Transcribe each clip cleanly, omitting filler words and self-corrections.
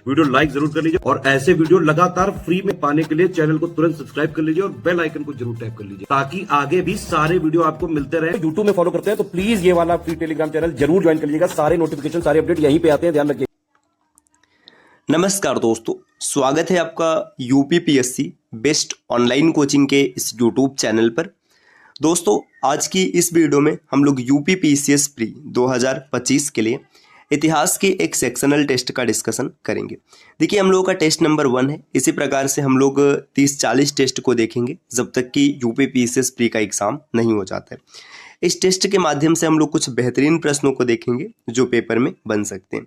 Video like जरूर कर लीजिए और ऐसे वीडियो लगातार फ्री में पाने के लिए चैनल को तुरंत सब्सक्राइब कर लीजिए और बेल आइकन को जरूर टैप कर लीजिए ताकि आगे भी सारे वीडियो आपको मिलते रहे। यूट्यूब में फॉलो करते हैं तो प्लीज ये वाला फ्री टेलीग्राम चैनल जरूर ज्वाइन कर लीजिएगा। सारे नोटिफिकेशन सारे अपडेट यहीं पे आते हैं, ध्यान रखिए। नमस्कार दोस्तों, स्वागत है आपका यूपीपीएससी बेस्ट ऑनलाइन कोचिंग के इस यूट्यूब चैनल पर। दोस्तों, आज की इस वीडियो में हम लोग यूपीपीसीएस प्री 2025 के लिए इतिहास के एक सेक्शनल टेस्ट का डिस्कशन करेंगे। देखिए, हम लोगों का टेस्ट नंबर 1 है। इसी प्रकार से हम लोग 30-40 टेस्ट को देखेंगे जब तक कि यूपीपीसीएस प्री का एग्जाम नहीं हो जाता है। इस टेस्ट के माध्यम से हम लोग कुछ बेहतरीन प्रश्नों को देखेंगे जो पेपर में बन सकते हैं।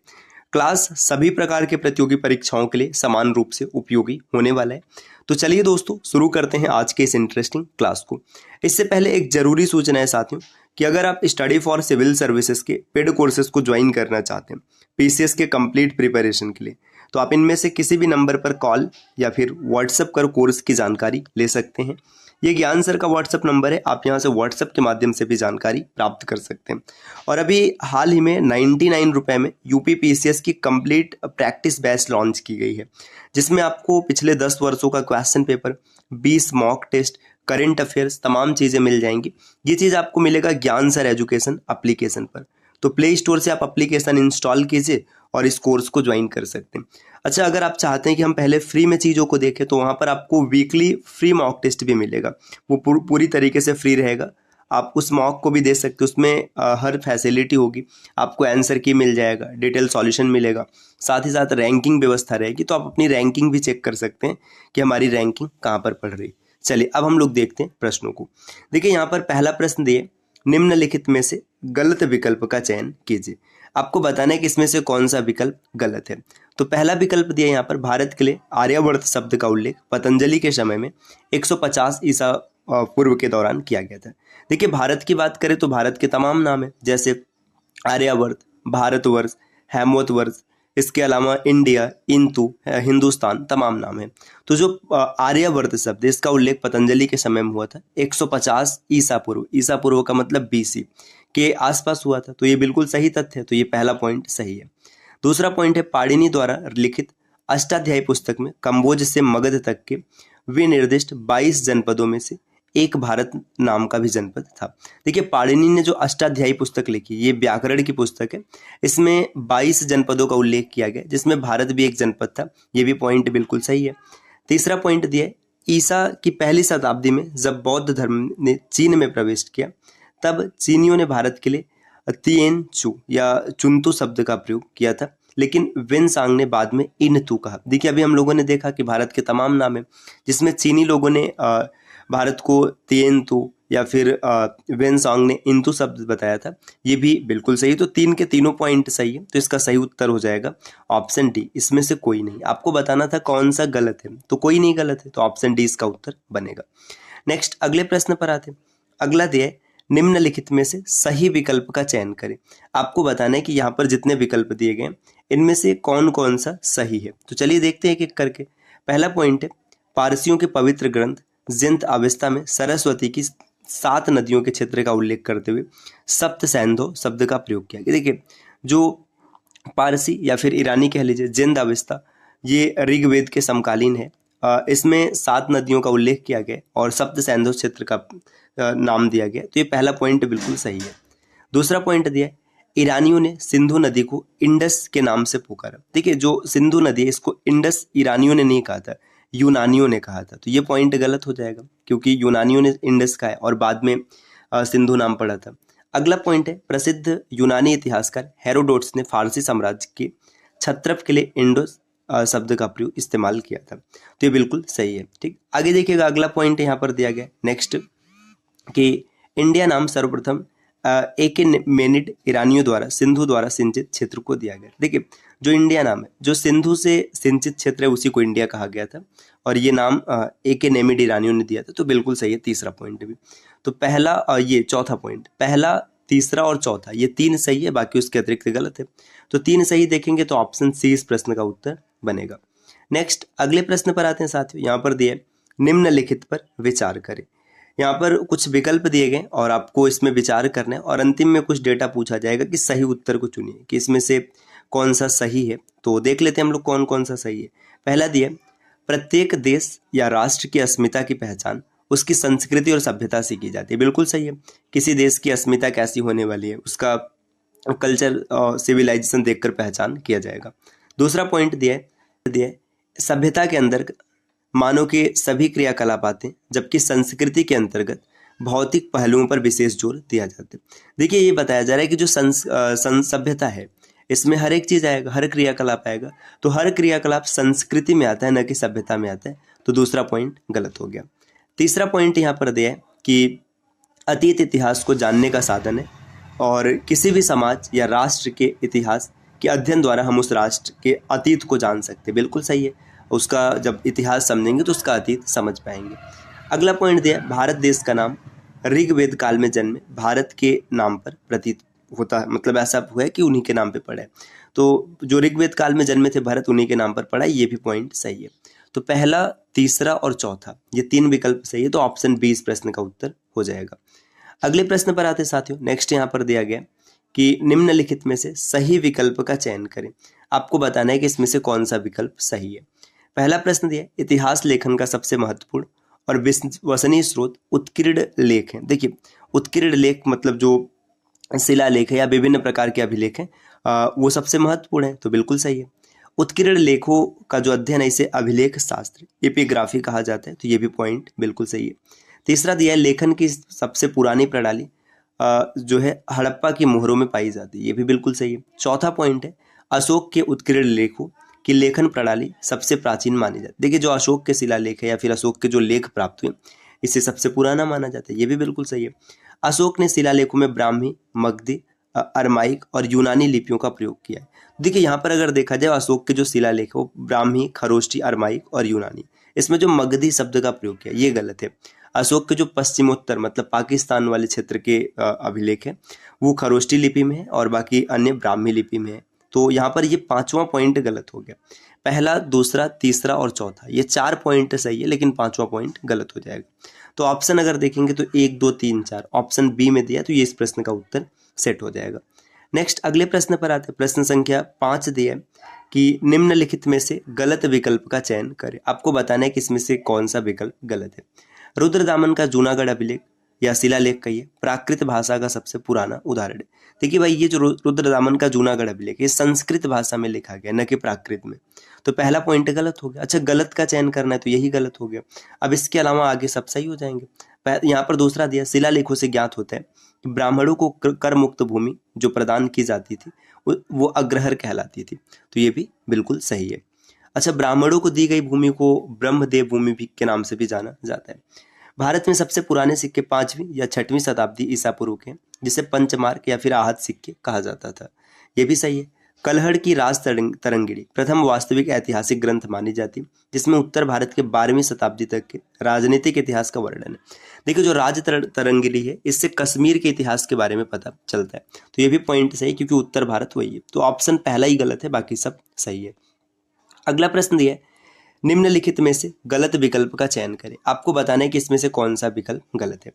क्लास सभी प्रकार के प्रतियोगी परीक्षाओं के लिए समान रूप से उपयोगी होने वाला है। तो चलिए दोस्तों, शुरू करते हैं आज के इस इंटरेस्टिंग क्लास को। इससे पहले एक जरूरी सूचना है साथियों कि अगर आप स्टडी फॉर सिविल सर्विसेज के पेड कोर्सेज को ज्वाइन करना चाहते हैं पीसीएस के कंप्लीट प्रिपरेशन के लिए, तो आप इनमें से किसी भी नंबर पर कॉल या फिर व्हाट्सएप कर कोर्स की जानकारी ले सकते हैं। ये ज्ञान सर का व्हाट्सएप नंबर है, आप यहाँ से व्हाट्सएप के माध्यम से भी जानकारी प्राप्त कर सकते हैं। और अभी हाल ही में 99 रुपये में यूपीपीसीएस की कंप्लीट प्रैक्टिस बैच लॉन्च की गई है, जिसमें आपको पिछले 10 वर्षों का question paper, 20 mock test, current affairs, तमाम चीज़ें मिल जाएंगी। ये चीज़ आपको मिलेगा ज्ञान सर एजुकेशन एप्लीकेशन पर। तो प्ले स्टोर से आप एप्लीकेशन इंस्टॉल कीजिए और इस कोर्स को ज्वाइन कर सकते हैं। अच्छा, अगर आप चाहते हैं कि हम पहले फ्री में चीज़ों को देखें तो वहाँ पर आपको वीकली फ्री मॉक टेस्ट भी मिलेगा। वो पूरी तरीके से फ्री रहेगा, आप उस मॉक को भी दे सकते हो। उसमें हर फैसिलिटी होगी, आपको आंसर की मिल जाएगा, डिटेल सॉल्यूशन मिलेगा, साथ ही साथ रैंकिंग व्यवस्था रहेगी। तो आप अपनी रैंकिंग भी चेक कर सकते हैं कि हमारी रैंकिंग कहाँ पर पड़ रही। चलिए अब हम लोग देखते हैं प्रश्नों को। देखिए, यहाँ पर पहला प्रश्न दिए, निम्नलिखित में से गलत विकल्प का चयन कीजिए। आपको बताना है कि इसमें से कौन सा विकल्प गलत है। तो पहला विकल्प दिया यहाँ पर, भारत के लिए आर्यावर्त शब्द का उल्लेख पतंजलि के समय में 150 ईसा पूर्व के दौरान किया गया था। देखिए, भारत की बात करें तो भारत के तमाम नाम है, जैसे आर्यावर्त, भारतवर्ष, हेमवतवर्ष, इसके अलावा इंडिया, इंतु, हिंदुस्तान, तमाम नाम है। तो जो आर्यावर्त शब्द है, इसका उल्लेख पतंजलि के समय में हुआ था 150 ईसा पूर्व। ईसा पूर्व का मतलब बीसी के आसपास हुआ था। तो ये बिल्कुल सही तथ्य है, तो ये पहला पॉइंट सही है। दूसरा पॉइंट है, पाणिनि द्वारा लिखित अष्टाध्यायी पुस्तक में कंबोज से मगध तक के विनिर्दिष्ट 22 जनपदों में से एक भारत नाम का भी जनपद था। देखिए, पाणिनि ने जो अष्टाध्यायी पुस्तक लिखी, ये व्याकरण की पुस्तक है, इसमें 22 जनपदों का उल्लेख किया गया, जिसमें भारत भी एक जनपद था। ये भी पॉइंट बिल्कुल सही है। तीसरा पॉइंट दिया है, ईसा की पहली शताब्दी में जब बौद्ध धर्म ने चीन में प्रवेश किया, तब चीनियों ने भारत के लिए तिएन चू या चुनतु शब्द का प्रयोग किया था, लेकिन वेनसांग ने बाद में इनतू कहा। देखिए, अभी हम लोगों ने देखा कि भारत के तमाम नाम है, जिसमें चीनी लोगों ने भारत को तिएनतू या फिर वेनसांग ने इंतु शब्द बताया था। ये भी बिल्कुल सही। तो 3 के तीनों पॉइंट सही है, तो इसका सही उत्तर हो जाएगा ऑप्शन डी। इसमें से कोई नहीं। आपको बताना था कौन सा गलत है, तो कोई नहीं गलत है, तो ऑप्शन डी इसका उत्तर बनेगा। नेक्स्ट अगले प्रश्न पर आते हैं। अगला दिया है, निम्नलिखित में से सही विकल्प का चयन करें। आपको बताना है कि यहाँ पर जितने विकल्प दिए गए इनमें से कौन कौन सा सही है। तो चलिए देखते हैं एक एक करके। पहला पॉइंट है, पारसियों के पवित्र ग्रंथ जिंद अवस्था में सरस्वती की 7 नदियों के क्षेत्र का उल्लेख करते हुए सप्त सैंधो शब्द का प्रयोग किया गया। देखिए, जो पारसी या फिर ईरानी कह लीजिए जिंद अवस्था, ये ऋग्वेद के समकालीन है। इसमें 7 नदियों का उल्लेख किया गया और सप्त सैंधो क्षेत्र का नाम दिया गया। तो ये पहला पॉइंट बिल्कुल सही है। दूसरा पॉइंट दिया है, ईरानियों ने सिंधु नदी को इंडस के नाम से पुकारा। देखिए, जो सिंधु नदी है, इसको इंडस ईरानियों ने नहीं कहा था, यूनानियों ने कहा था। तो ये पॉइंट गलत हो जाएगा, क्योंकि यूनानियों ने इंडस कहा है और बाद में सिंधु नाम पड़ा था। अगला पॉइंट है, प्रसिद्ध यूनानी इतिहासकार हेरोडोटस ने फारसी साम्राज्य के क्षत्रप के लिए इंडोस शब्द का प्रयोग इस्तेमाल किया था। तो ये बिल्कुल सही है। ठीक, आगे देखिएगा, अगला पॉइंट यहाँ पर दिया गया नेक्स्ट, कि इंडिया नाम सर्वप्रथम एकेमेनिड ईरानियों द्वारा सिंधु द्वारा सिंचित क्षेत्र को दिया गया। देखिए, जो इंडिया नाम है, जो सिंधु से सिंचित क्षेत्र है, उसी को इंडिया कहा गया था और ये नाम एकेमेनिड ईरानियों ने दिया था। तो बिल्कुल सही है तीसरा पॉइंट भी। तो पहला ये चौथा पॉइंट, पहला, तीसरा और चौथा, ये 3 सही है, बाकी उसके अतिरिक्त गलत है। तो 3 सही देखेंगे तो ऑप्शन सी इस प्रश्न का उत्तर बनेगा। नेक्स्ट अगले प्रश्न पर आते हैं साथियों। यहाँ पर दिए, निम्नलिखित पर विचार करें। यहाँ पर कुछ विकल्प दिए गए और आपको इसमें विचार करना है और अंतिम में कुछ डेटा पूछा जाएगा कि सही उत्तर को चुनिए, कि इसमें से कौन सा सही है, तो देख लेते हैं हम लोग कौन कौन सा सही है। पहला दिया, प्रत्येक देश या राष्ट्र की अस्मिता की पहचान उसकी संस्कृति और सभ्यता से की जाती है। बिल्कुल सही है। किसी देश की अस्मिता कैसी होने वाली है, उसका कल्चर सिविलाइजेशन देखकर पहचान किया जाएगा। दूसरा पॉइंट दिया है सभ्यता के अंदर मानव के सभी क्रियाकलाप आते हैं, जबकि संस्कृति के अंतर्गत भौतिक पहलुओं पर विशेष जोर दिया जाता है। देखिए ये बताया जा रहा है कि जो सभ्यता है इसमें हर एक चीज आएगा, हर क्रियाकलाप आएगा, तो हर क्रियाकलाप संस्कृति में आता है, न कि सभ्यता में आता है। तो दूसरा पॉइंट गलत हो गया। तीसरा पॉइंट यहाँ पर दिया है कि अतीत इतिहास को जानने का साधन है और किसी भी समाज या राष्ट्र के इतिहास के अध्ययन द्वारा हम उस राष्ट्र के अतीत को जान सकते हैं। बिल्कुल सही है। उसका जब इतिहास समझेंगे तो उसका अतीत समझ पाएंगे। अगला पॉइंट दिया, भारत देश का नाम ऋग्वेद काल में जन्मे भारत के नाम पर प्रतीत होता है, मतलब ऐसा हुआ है कि उन्हीं के नाम पे पड़ा है। तो जो ऋग्वेद काल में जन्मे थे भारत, उन्हीं के नाम पर पड़ा है। ये भी पॉइंट सही है। तो पहला, तीसरा और चौथा ये तीन विकल्प सही है, तो ऑप्शन बी इस प्रश्न का उत्तर हो जाएगा। अगले प्रश्न पर आते साथियों। नेक्स्ट यहाँ पर दिया गया कि निम्नलिखित में से सही विकल्प का चयन करें। आपको बताना है कि इसमें से कौन सा विकल्प सही है। पहला प्रश्न दिया, इतिहास लेखन का सबसे महत्वपूर्ण और विश्वसनीय स्रोत उत्कीर्ण लेख है। देखिए उत्कीर्ण लेख मतलब जो शिलालेख है या विभिन्न प्रकार के अभिलेख हैं, वो सबसे महत्वपूर्ण है, तो बिल्कुल सही है। उत्कीर्ण लेखों का जो अध्ययन है इसे अभिलेख शास्त्र एपिग्राफी कहा जाता है, तो ये भी पॉइंट बिल्कुल सही है। तीसरा दिया है लेखन की सबसे पुरानी प्रणाली जो है हड़प्पा की मोहरों में पाई जाती है, ये भी बिल्कुल सही है। चौथा पॉइंट है अशोक के उत्कीर्ण लेखों की लेखन प्रणाली सबसे प्राचीन मानी जाती है। देखिए जो अशोक के शिलालेख है या फिर अशोक के जो लेख प्राप्त हुए इसे सबसे पुराना माना जाता है, ये भी बिल्कुल सही है। अशोक ने शिलालेखों में ब्राह्मी, मगधी, अरमाइक और यूनानी लिपियों का प्रयोग किया है। देखिए यहाँ पर अगर देखा जाए अशोक के जो शिलालेख है वो ब्राह्मी, खरोष्टी, अरमाइक और यूनानी, इसमें जो मगधी शब्द का प्रयोग किया ये गलत है। अशोक के जो पश्चिमोत्तर मतलब पाकिस्तान वाले क्षेत्र के अभिलेख है वो खरोष्टी लिपि में है और बाकी अन्य ब्राह्मी लिपि में है। तो यहाँ पर ये पांचवा पॉइंट गलत हो गया। पहला, दूसरा, तीसरा और चौथा ये चार पॉइंट सही है, लेकिन पांचवा पॉइंट गलत हो जाएगा। तो ऑप्शन अगर देखेंगे तो 1, 2, 3, 4 ऑप्शन बी में दिया, तो ये इस प्रश्न का उत्तर सेट हो जाएगा। नेक्स्ट अगले प्रश्न पर आते हैं। प्रश्न संख्या 5 दिया है कि निम्नलिखित में से गलत विकल्प का चयन करें। आपको बताना है कि इसमें से कौन सा विकल्प गलत है। रुद्रदामन का जूनागढ़ अभिलेख या शिलालेख कहिए प्राकृत भाषा का सबसे पुराना उदाहरण है। देखिए भाई ये जो रुद्रदामन का जूनागढ़ अभिलेख ये संस्कृत भाषा में लिखा गया, न कि प्राकृत में, तो पहला पॉइंट गलत हो गया। अच्छा गलत का चयन करना है तो यही गलत हो गया। अब इसके अलावा आगे सब सही हो जाएंगे। यहाँ पर दूसरा दिया, शिलालेखों से ज्ञात होता है कि ब्राह्मणों को कर मुक्त भूमि जो प्रदान की जाती थी वो अग्रहर कहलाती थी, तो ये भी बिल्कुल सही है। अच्छा ब्राह्मणों को दी गई भूमि को ब्रह्मदेव भूमि भी के नाम से भी जाना जाता है। भारत में सबसे पुराने सिक्के 5वीं या 6वीं शताब्दी ईसा पूर्व के, जिसे पंचमार्क या फिर आहत सिक्के कहा जाता था, ये भी सही है। कलहड़ की राज तरंगिणी प्रथम वास्तविक ऐतिहासिक ग्रंथ मानी जाती, जिसमें उत्तर भारत के 12वीं शताब्दी तक के राजनीतिक इतिहास का वर्णन है। देखिए जो राज तरंगिणी है इससे कश्मीर के इतिहास के बारे में पता चलता है, तो ये भी पॉइंट सही क्योंकि उत्तर भारत वही है। तो ऑप्शन पहला ही गलत है, बाकी सब सही है। अगला प्रश्न दिया है निम्नलिखित में से गलत विकल्प का चयन करें। आपको बताना है कि इसमें से कौन सा विकल्प गलत है।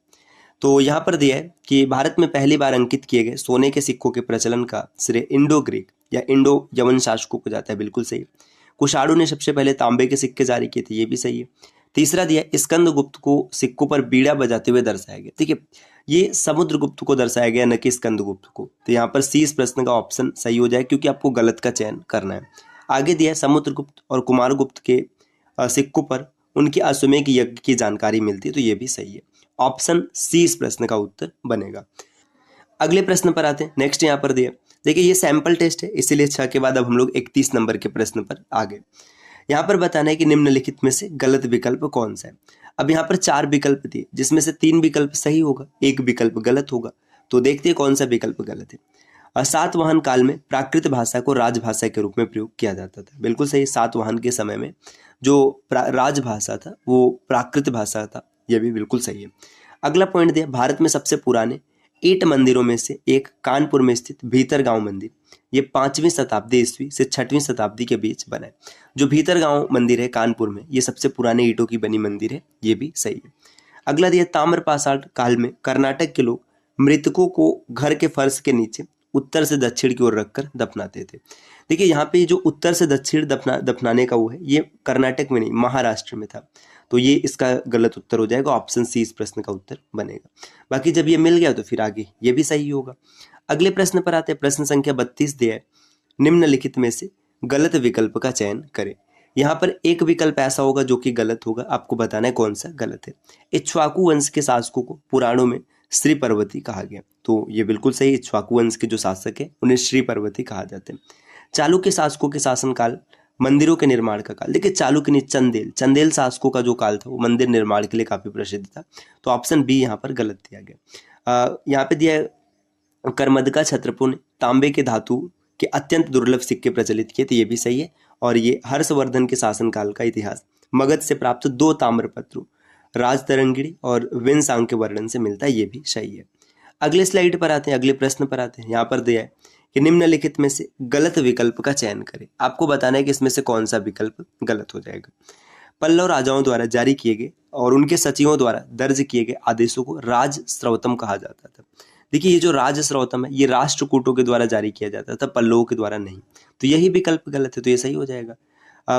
तो यहाँ पर दिया है कि भारत में पहली बार अंकित किए गए सोने के सिक्कों के प्रचलन का श्रेय इंडो ग्रीक या इंडो यवन शासकों को जाता है, बिल्कुल सही। कुशाणु ने सबसे पहले तांबे के सिक्के जारी किए थे, ये भी सही है। तीसरा दिया स्कंदगुप्त को सिक्कों पर बीड़ा बजाते हुए दर्शाया गया। ठीक है, ये समुद्रगुप्त को दर्शाया गया, न कि स्कंदगुप्त को। तो यहाँ पर सी इस प्रश्न का ऑप्शन सही हो जाए क्योंकि आपको गलत का चयन करना है। आगे दिया समुद्रगुप्त और कुमारगुप्त के सिक्कों पर उनके अश्वमेध यज्ञ की जानकारी मिलती है, तो ये भी सही है। ऑप्शन सी इस प्रश्न का उत्तर बनेगा। अगले प्रश्न पर आते हैं। नेक्स्ट यहाँ पर दिया, देखिए ये सैंपल टेस्ट है, इसीलिए 6 के बाद अब हम लोग 31 नंबर के प्रश्न पर आ गए। यहाँ पर बताना है कि निम्नलिखित में से गलत विकल्प कौन सा है। अब यहाँ पर 4 विकल्प दिए, जिसमें से 3 विकल्प सही होगा, 1 विकल्प गलत होगा। तो देखते हैं कौन सा विकल्प गलत है। सातवाहन काल में प्राकृत भाषा को राजभाषा के रूप में प्रयोग किया जाता था, बिल्कुल सही। सातवाहन के समय में जो राजभाषा था वो प्राकृत भाषा था, यह भी बिल्कुल सही है। अगला पॉइंट दिया भारत में सबसे पुराने ईंट मंदिरों में से एक कानपुर में स्थित भीतरगांव मंदिर, ये 5वीं शताब्दी ईस्वी से 6वीं शताब्दी के बीच बना है। जो भीतरगांव मंदिर है कानपुर में, ये सबसे पुराने ईंटों की बनी मंदिर है, ये भी सही है। अगला दिया ताम्रपाषाण काल में कर्नाटक के लोग मृतकों को घर के फर्श के नीचे उत्तर से दक्षिण की ओर रखकर दफनाते थे। देखिए यहाँ पे जो उत्तर से दक्षिण दफनाने का वो है, ये कर्नाटक में नहीं महाराष्ट्र में था, तो ये इसका गलत उत्तर हो जाएगा, ऑप्शन सी इस प्रश्न का उत्तर बनेगा। बाकी जब ये मिल गया तो फिर आगे ये भी सही होगा। अगले प्रश्न पर आते हैं, प्रश्न संख्या 32 दिया है, निम्नलिखित में से गलत विकल्प का चयन करें। यहाँ पर एक विकल्प ऐसा होगा जो कि गलत होगा, आपको बताना है कौन सा गलत है। इक्ष्वाकु वंश के शासकों को पुराणों में श्री पर्वती कहा गया, तो ये बिल्कुल सही, इक्ष्वाकु वंश के जो शासक है उन्हें श्री पर्वती कहा जाते हैं। चालुक्य शासकों के शासनकाल, मंदिरों के निर्माण का काल, देखिए चालुक्य ने चंदेल शासकों का जो काल था वो मंदिर निर्माण के लिए काफी प्रसिद्ध था, तो ऑप्शन बी यहाँ पर गलत दिया गया। यहाँ पे दिया है, करमदका क्षत्रपों ने तांबे के धातु के अत्यंत दुर्लभ सिक्के प्रचलित किए, तो ये भी सही है। और ये हर्षवर्धन के शासनकाल का इतिहास मगध से प्राप्त 2 ताम्रपत्रों राजतरंगिणी और वेनसांग के वर्णन से मिलता है, ये भी सही है। अगले स्लाइड पर आते हैं, अगले प्रश्न पर आते हैं। यहाँ पर दिया है कि निम्नलिखित में से गलत विकल्प का चयन करें। आपको बताना है कि इसमें से कौन सा विकल्प गलत हो जाएगा। पल्लव राजाओं द्वारा जारी किए गए और उनके सचिवों द्वारा दर्ज किए गए आदेशों को राजश्रौतम कहा जाता था। देखिए ये जो राजश्रौतम है ये राष्ट्रकूटों के द्वारा जारी किया जाता था, पल्लवों के द्वारा नहीं, तो यही विकल्प गलत है, तो ये सही हो जाएगा।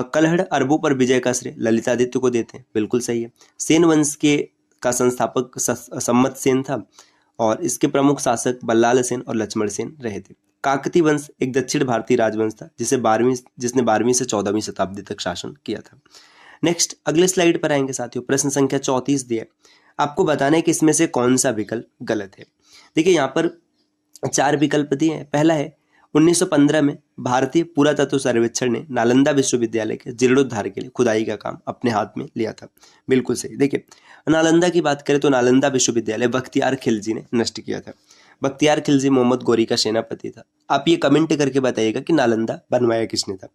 कलहड़ अरबों पर विजय का श्रेय ललितादित्य को देते हैं, बिल्कुल सही है। सेन वंश के का संस्थापक सम्मत सेन था और इसके प्रमुख शासक बल्लाल सेन और लक्ष्मण सेन रहे थे। काकती वंश एक दक्षिण भारतीय राजवंश था जिसने 12वीं से 14वीं शताब्दी तक शासन किया था। नेक्स्ट अगले स्लाइड पर आएंगे साथियों, प्रश्न संख्या 34 दिया है, आपको बताना है कि इसमें से कौन सा विकल्प गलत है। देखिए यहाँ पर 4 विकल्प दिए हैं। पहला है 1915 में भारतीय पुरातत्व सर्वेक्षण ने नालंदा विश्वविद्यालय के जीर्णोद्धार के लिए खुदाई का काम अपने हाथ में लिया था, बिल्कुल सही। देखिए नालंदा की बात करें तो नालंदा विश्वविद्यालय बख्तियार खिलजी ने नष्ट किया था। बख्तियार खिलजी मोहम्मद गौरी का सेनापति था। आप ये कमेंट करके बताइएगा कि नालंदा बनवाया किसने था।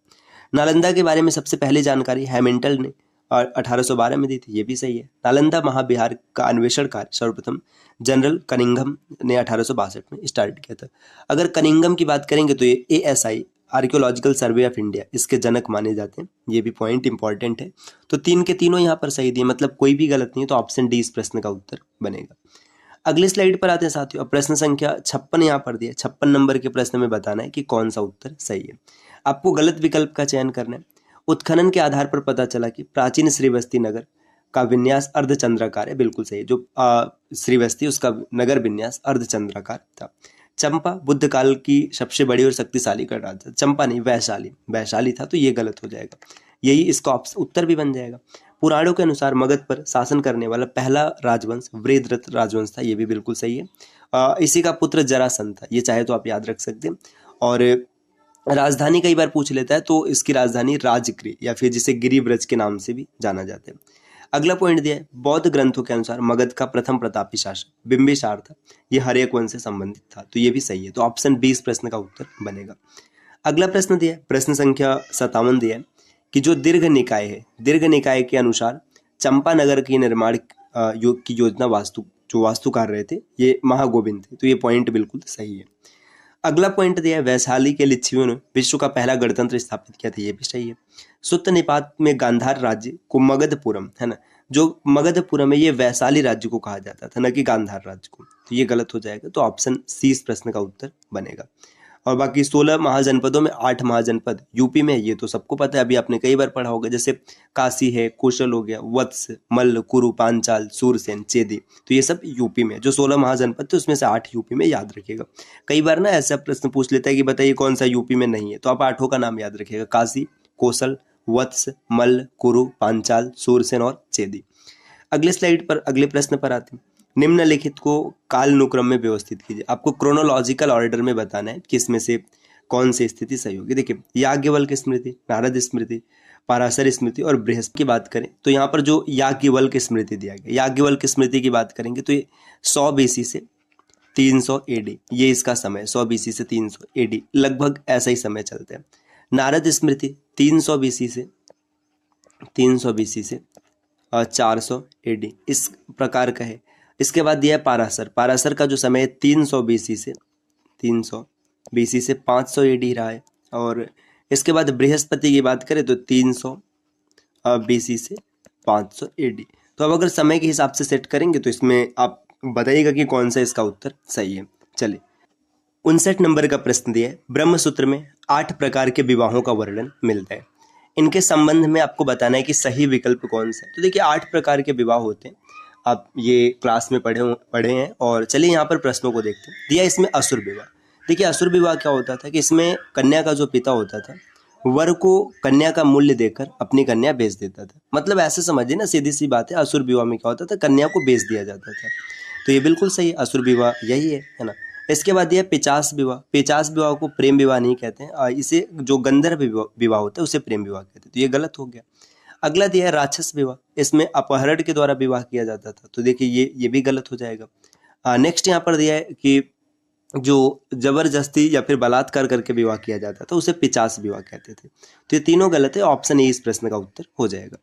नालंदा के बारे में सबसे पहले जानकारी हैमिल्टन ने 1812 में दी थी, ये भी सही है। नालंदा महाविहार का अन्वेषण कार्य सर्वप्रथम जनरल कनिंघम ने 1862 में स्टार्ट किया था। अगर कनिंघम की बात करेंगे तो ये ASI archaeological survey of India इसके जनक माने जाते हैं, ये भी पॉइंट इंपॉर्टेंट है। तो 3 के तीनों यहाँ पर सही दिए, मतलब कोई भी गलत नहीं है, तो ऑप्शन डी इस प्रश्न का उत्तर बनेगा। अगले स्लाइड पर आते हैं साथियों, प्रश्न संख्या 56 यहाँ पर दिया, 56 नंबर के प्रश्न में बताना है कि कौन सा उत्तर सही है। आपको गलत विकल्प का चयन करना है। उत्खनन के आधार पर पता चला कि प्राचीन श्रीवस्ती नगर का विन्यास अर्धचंद्राकार है, बिल्कुल सही। जो श्रीवस्ती उसका नगर विन्यास अर्धचंद्राकार था। चंपा बुद्ध काल की सबसे बड़ी और शक्तिशाली गढ़ था, चंपा नहीं वैशाली था, तो ये गलत हो जाएगा, यही इसका उत्तर भी बन जाएगा। पुराणों के अनुसार मगध पर शासन करने वाला पहला राजवंश वृद्धरथ राजवंश था, ये भी बिल्कुल सही है। इसी का पुत्र जरासंध था, ये चाहे तो आप याद रख सकते हैं। और राजधानी कई बार पूछ लेता है, तो इसकी राजधानी राजगृह या फिर जिसे गिरिव्रज के नाम से भी जाना जाता है। अगला पॉइंट दिया है, बौद्ध ग्रंथों के अनुसार मगध का प्रथम प्रतापी शासक बिंबिसार था, ये हर्यक वंश से संबंधित था, तो ये भी सही है, तो ऑप्शन बी इस प्रश्न का उत्तर बनेगा। अगला प्रश्न दिया है, प्रश्न संख्या 57 दिया है कि जो दीर्घ निकाय है, दीर्घ निकाय के अनुसार चंपा नगर के निर्माण की योजना वास्तुकार रहे थे ये महागोविंद थे, तो ये पॉइंट बिल्कुल सही है। अगला पॉइंट दिया है, वैशाली के लिच्छवियों ने विश्व का पहला गणतंत्र स्थापित किया था, ये भी सही है। सुत्त निपात में गांधार राज्य को मगधपुरम है ना, जो मगधपुरम है ये वैशाली राज्य को कहा जाता था, न कि गांधार राज्य को, तो ये गलत हो जाएगा, तो ऑप्शन सी इस प्रश्न का उत्तर बनेगा। और बाकी 16 महाजनपदों में 8 महाजनपद यूपी में, ये तो सबको पता है, अभी आपने कई बार पढ़ा होगा, जैसे काशी है, कौशल हो गया, वत्स, मल्ल, कुरु, पांचाल, सूरसेन, चेदी, तो ये सब यूपी में। जो 16 महाजनपद थे उसमें से 8 यूपी में, याद रखिएगा। कई बार ना ऐसा प्रश्न पूछ लेता है कि बताइए कौन सा यूपी में नहीं है, तो आप 8 का नाम याद रखिएगा, काशी, कौशल, वत्स, मल्ल, कुरु, पांचाल, सूरसेन और चेदी। अगले स्लाइड पर अगले प्रश्न पर आते हैं, निम्नलिखित को कालानुक्रम में व्यवस्थित कीजिए। आपको क्रोनोलॉजिकल ऑर्डर में बताना है कि इसमें से कौन सी स्थिति सही होगी। देखिए याज्ञवल्क्य स्मृति, नारद स्मृति, पराशर स्मृति और बृहस्पति की बात करें तो यहाँ पर जो याज्ञवल्क्य स्मृति दिया गया, याज्ञवल्क्य स्मृति की बात करेंगे तो ये 100 BC से 300 AD, ये इसका समय 100 BC से 300 AD, लगभग ऐसा ही समय चलता है। नारद स्मृति 300 BC से 400 AD, इस प्रकार का है। इसके बाद दिया है पाराशर का जो समय 300 BC से 500 AD रहा है। और इसके बाद बृहस्पति की बात करें तो 300 BC से 500 AD। तो अब अगर समय के हिसाब से सेट करेंगे तो इसमें आप बताइएगा कि कौन सा इसका उत्तर सही है। चलिए 59 नंबर का प्रश्न दिया है, ब्रह्मसूत्र में 8 प्रकार के विवाहों का वर्णन मिलता है, इनके संबंध में आपको बताना है कि सही विकल्प कौन सा है। तो देखिए 8 प्रकार के विवाह होते हैं, आप ये क्लास में पढ़े हैं। और चलिए यहाँ पर प्रश्नों को देखते हैं। दिया इसमें असुर विवाह। देखिए असुर विवाह क्या होता था कि इसमें कन्या का जो पिता होता था वर को कन्या का मूल्य देकर अपनी कन्या बेच देता था। मतलब ऐसे समझिए ना, सीधी सी बात है, असुर विवाह में क्या होता था, कन्या को बेच दिया जाता था। तो ये बिल्कुल सही है, असुर विवाह यही है ना। इसके बाद दिया पिचास विवाह। पिचास विवाह को प्रेम विवाह नहीं कहते हैं, इसे जो गंधर्व विवाह होता है उसे प्रेम विवाह कहते हैं। तो ये गलत हो गया। अगला दिया है राक्षस विवाह। इसमें अपहरण के द्वारा विवाह किया जाता था, तो देखिए ये भी गलत हो जाएगा। नेक्स्ट यहाँ पर दिया है कि जो जबरदस्ती या फिर बलात्कार करके विवाह किया जाता था उसे पिचास विवाह कहते थे। तो ये तीनों गलत है, ऑप्शन ए इस प्रश्न का उत्तर हो जाएगा।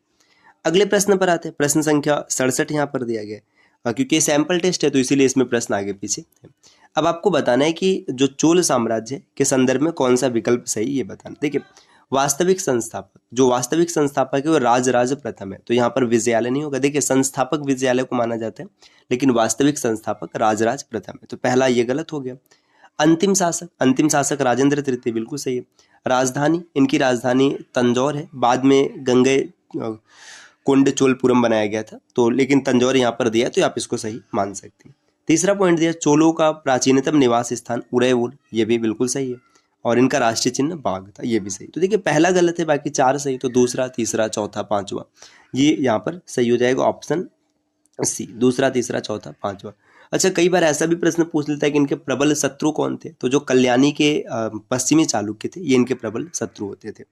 अगले प्रश्न पर आते हैं। प्रश्न संख्या 67 यहाँ पर दिया गया है, क्योंकि सैंपल टेस्ट है तो इसीलिए इसमें प्रश्न आगे पीछे है। अब आपको बताना है कि जो चोल साम्राज्य के संदर्भ में कौन सा विकल्प सही, ये बताना। देखिए वास्तविक संस्थापक, जो वास्तविक संस्थापक है वो राजराज प्रथम है, तो यहाँ पर विजयालय नहीं होगा। देखिए संस्थापक विजयालय को माना जाता है, लेकिन वास्तविक संस्थापक राजराज प्रथम है, तो पहला ये गलत हो गया। अंतिम शासक राजेंद्र तृतीय, बिल्कुल सही है। राजधानी, इनकी राजधानी तंजौर है, बाद में गंगे कोंड चोलपुरम बनाया गया था, तो लेकिन तंजौर यहाँ पर दिया, तो आप इसको सही मान सकते हैं। तीसरा पॉइंट दिया चोलों का प्राचीनतम निवास स्थान उदयपुर, ये भी बिल्कुल सही है। और इनका राष्ट्रीय चिन्ह बाघ था, ये भी सही। तो देखिए पहला गलत है, बाकी 4 सही, तो दूसरा, तीसरा, चौथा, पांचवा ये यहाँ पर सही हो जाएगा, ऑप्शन सी, दूसरा, तीसरा, चौथा, पांचवा। अच्छा, कई बार ऐसा भी प्रश्न पूछ लेता है कि इनके प्रबल शत्रु कौन थे, तो जो कल्याणी के पश्चिमी चालुक्य थे ये इनके प्रबल शत्रु होते थे।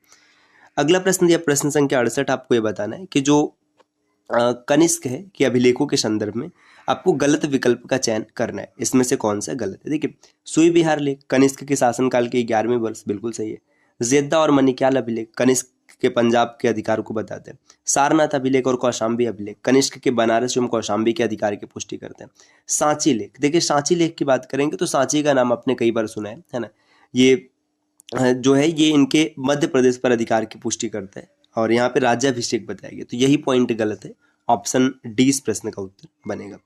अगला प्रश्न दिया प्रश्न संख्या 68। आपको ये बताना है कि जो कनिष्क है कि अभिलेखों के संदर्भ में आपको गलत विकल्प का चयन करना है, इसमें से कौन सा गलत है। देखिए सुई विहार लेख कनिष्क के शासनकाल के 11वें वर्ष, बिल्कुल सही है। जेद्दा और मणिक्याल अभिलेख कनिष्क के पंजाब के अधिकार को बताते हैं। सारनाथ अभिलेख और कौशाम्बी अभिलेख कनिष्क के बनारस एवं कौशाम्बी के अधिकार की पुष्टि करते हैं। सांची लेख, देखिए सांची लेख की बात करेंगे तो सांची का नाम आपने कई बार सुना है ना। ये जो है ये इनके मध्य प्रदेश पर अधिकार की पुष्टि करता है, और यहाँ पे राज्याभिषेक बताया गया, तो यही पॉइंट गलत है, ऑप्शन डी इस प्रश्न का उत्तर बनेगा।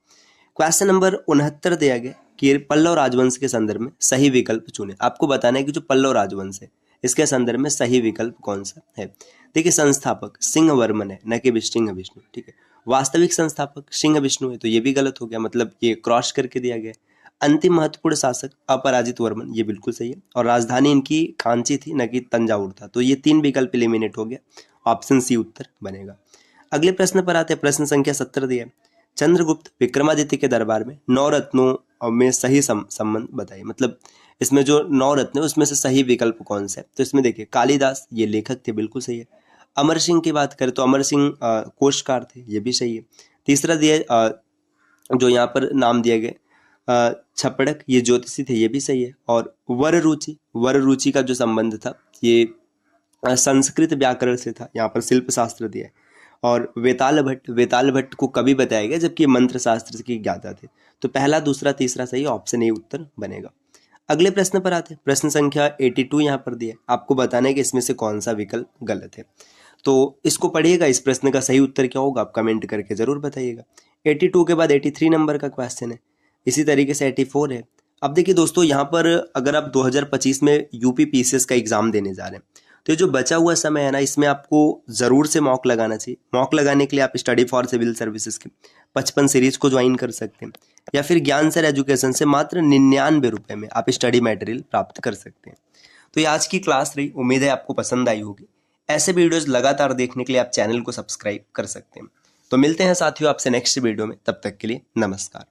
क्वेश्चन नंबर 69 दिया गया कि पल्लव राजवंश के संदर्भ में सही विकल्प चुने। आपको बताना है कि जो पल्लव राजवंश है इसके संदर्भ में सही विकल्प कौन सा है। देखिए संस्थापक सिंह वर्मन है, न कि सिंह विष्णु, ठीक है। वास्तविक संस्थापक सिंह विष्णु है, तो ये भी गलत हो गया, मतलब ये क्रॉस करके दिया गया। अंतिम महत्वपूर्ण शासक अपराजित वर्मन, ये बिल्कुल सही है। और राजधानी इनकी कांची थी, न कि तंजावुर था, तो ये 3 विकल्प एलिमिनेट हो गया, ऑप्शन सी उत्तर बनेगा। अगले प्रश्न पर आते हैं। प्रश्न संख्या 70 दिया है, चंद्रगुप्त विक्रमादित्य के दरबार में 9 रत्नों में सही संबंध बताइए। मतलब इसमें जो 9 रत्न है उसमें से सही विकल्प कौन सा है। तो इसमें देखिए कालिदास, ये लेखक थे, बिल्कुल सही है। अमर सिंह की बात करें तो अमर सिंह कोशकार थे, ये भी सही है। तीसरा दिया जो यहाँ पर नाम दिया गया छपड़क, ये ज्योतिषी थे, ये भी सही है। और वर रुचि का जो संबंध था ये संस्कृत व्याकरण से था, यहाँ पर शिल्प शास्त्र दिया है। और वेताल भट्ट को कवि बताया गया, जबकि मंत्र शास्त्र के ज्ञाता थे। तो पहला, दूसरा, तीसरा सही, ऑप्शन ए उत्तर बनेगा। अगले प्रश्न पर आते हैं। प्रश्न संख्या 82 यहाँ पर दिया है, आपको बताना है कि इसमें से कौन सा विकल्प गलत है। तो इसको पढ़िएगा, इस प्रश्न का सही उत्तर क्या होगा आप कमेंट करके जरूर बताइएगा। 82 के बाद 83 नंबर का क्वेश्चन है, इसी तरीके से 84 है। अब देखिए दोस्तों, यहाँ पर अगर आप 2025 में यूपी पीसीएस का एग्जाम देने जा रहे हैं तो जो बचा हुआ समय है ना, इसमें आपको जरूर से मॉक लगाना चाहिए। मॉक लगाने के लिए आप स्टडी फॉर सिविल सर्विसेज के 55 सीरीज को ज्वाइन कर सकते हैं, या फिर ज्ञान सर एजुकेशन से मात्र 99 रुपए में आप स्टडी मटेरियल प्राप्त कर सकते हैं। तो ये आज की क्लास रही, उम्मीद है आपको पसंद आई होगी। ऐसे वीडियोज लगातार देखने के लिए आप चैनल को सब्सक्राइब कर सकते हैं। तो मिलते हैं साथियों आपसे नेक्स्ट वीडियो में, तब तक के लिए नमस्कार।